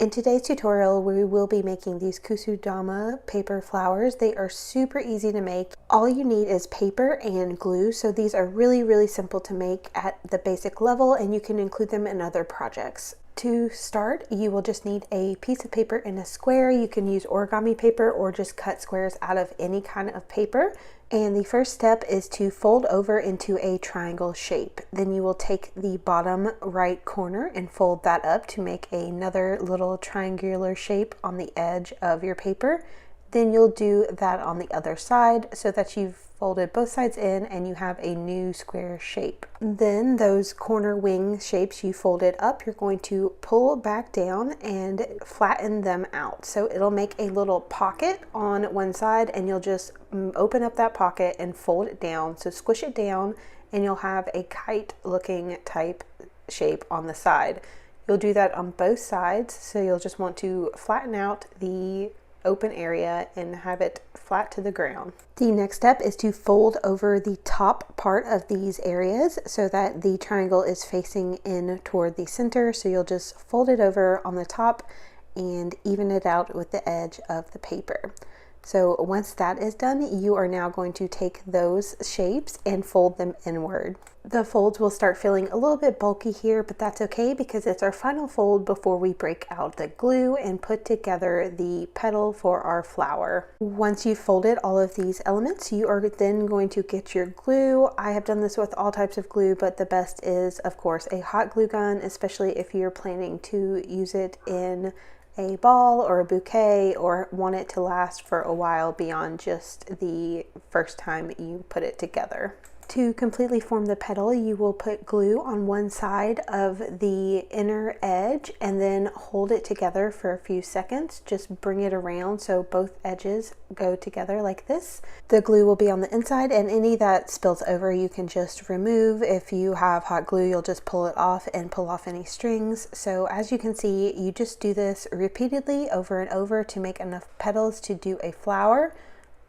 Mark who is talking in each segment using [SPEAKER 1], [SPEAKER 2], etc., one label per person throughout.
[SPEAKER 1] In today's tutorial, we will be making these Kusudama paper flowers. They are super easy to make. All you need is paper and glue, so these are really simple to make at the basic level, and you can include them in other projects. To start, you will just need a piece of paper in a square. You can use origami paper or just cut squares out of any kind of paper. And the first step is to fold over into a triangle shape. Then you will take the bottom right corner and fold that up to make another little triangular shape on the edge of your paper. Then you'll do that on the other side so that you've folded both sides in and you have a new square shape. Then those corner wing shapes you folded up, you're going to pull back down and flatten them out. So it'll make a little pocket on one side, and you'll just open up that pocket and fold it down. So squish it down and you'll have a kite looking type shape on the side. You'll do that on both sides. So you'll just want to flatten out the open area and have it flat to the ground. The next step is to fold over the top part of these areas so that the triangle is facing in toward the center. So you'll just fold it over on the top and even it out with the edge of the paper. So once that is done, you are now going to take those shapes and fold them inward. The folds will start feeling a little bit bulky here, but that's okay because it's our final fold before we break out the glue and put together the petal for our flower. Once you've folded all of these elements, you are then going to get your glue. I have done this with all types of glue, but the best is, of course, a hot glue gun, especially if you're planning to use it in a ball or a bouquet or want it to last for a while beyond just the first time you put it together. To completely form the petal, you will put glue on one side of the inner edge and then hold it together for a few seconds. Just bring it around so both edges go together like this. The glue will be on the inside, and any that spills over you can just remove. If you have hot glue, you'll just pull it off and pull off any strings. So as you can see, you just do this repeatedly over and over to make enough petals to do a flower.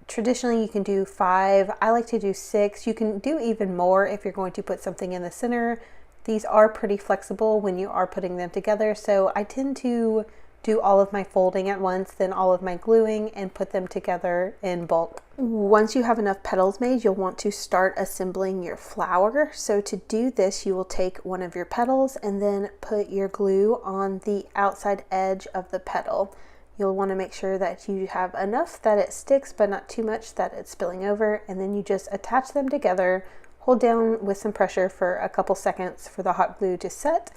[SPEAKER 1] Traditionally, you can do 5. I like to do 6. You can do even more if you're going to put something in the center. These are pretty flexible when you are putting them together, so I tend to do all of my folding at once, then all of my gluing, and put them together in bulk. Once you have enough petals made, you'll want to start assembling your flower. So to do this, you will take one of your petals and then put your glue on the outside edge of the petal. You'll want to make sure that you have enough that it sticks, but not too much that it's spilling over. And then you just attach them together, hold down with some pressure for a couple seconds for the hot glue to set.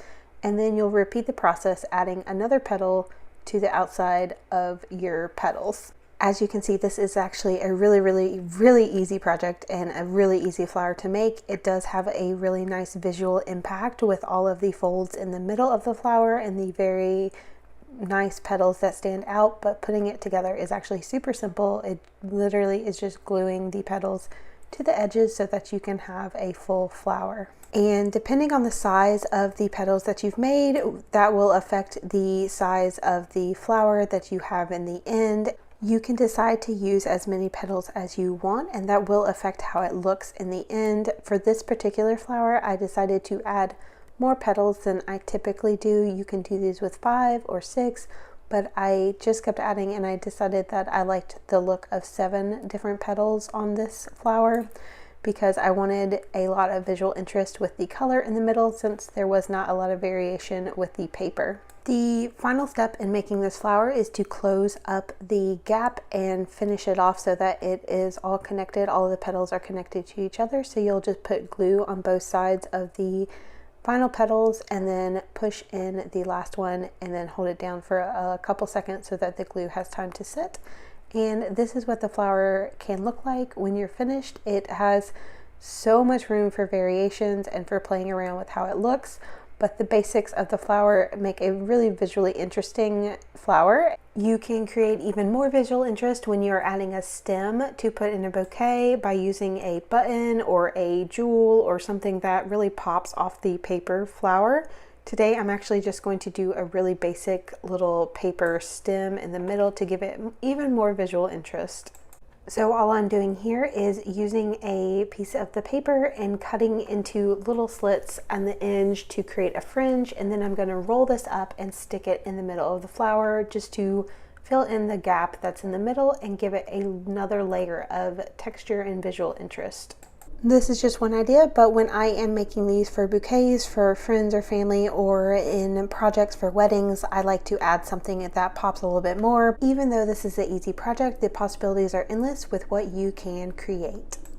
[SPEAKER 1] And then you'll repeat the process, adding another petal to the outside of your petals. As you can see, this is actually a really easy project and a really easy flower to make. It does have a really nice visual impact with all of the folds in the middle of the flower and the very nice petals that stand out, but putting it together is actually super simple. It literally is just gluing the petals to the edges so that you can have a full flower. And depending on the size of the petals that you've made, that will affect the size of the flower that you have in the end. You can decide to use as many petals as you want, and that will affect how it looks in the end. For this particular flower, I decided to add more petals than I typically do. You can do these with 5 or 6, but I just kept adding, and I decided that I liked the look of 7 different petals on this flower because I wanted a lot of visual interest with the color in the middle, since there was not a lot of variation with the paper. The final step in making this flower is to close up the gap and finish it off so that it is all connected. All of the petals are connected to each other. So you'll just put glue on both sides of the final petals and then push in the last one and then hold it down for a couple seconds so that the glue has time to set. And this is what the flower can look like when you're finished. It has so much room for variations and for playing around with how it looks, but the basics of the flower make a really visually interesting flower. You can create even more visual interest when you're adding a stem to put in a bouquet by using a button or a jewel or something that really pops off the paper flower. Today I'm actually just going to do a really basic little paper stem in the middle to give it even more visual interest. So all I'm doing here is using a piece of the paper and cutting into little slits on the edge to create a fringe, and then I'm going to roll this up and stick it in the middle of the flower just to fill in the gap that's in the middle and give it another layer of texture and visual interest. This is just one idea, but when I am making these for bouquets for friends or family or in projects for weddings, I like to add something that pops a little bit more. Even though this is an easy project, the possibilities are endless with what you can create.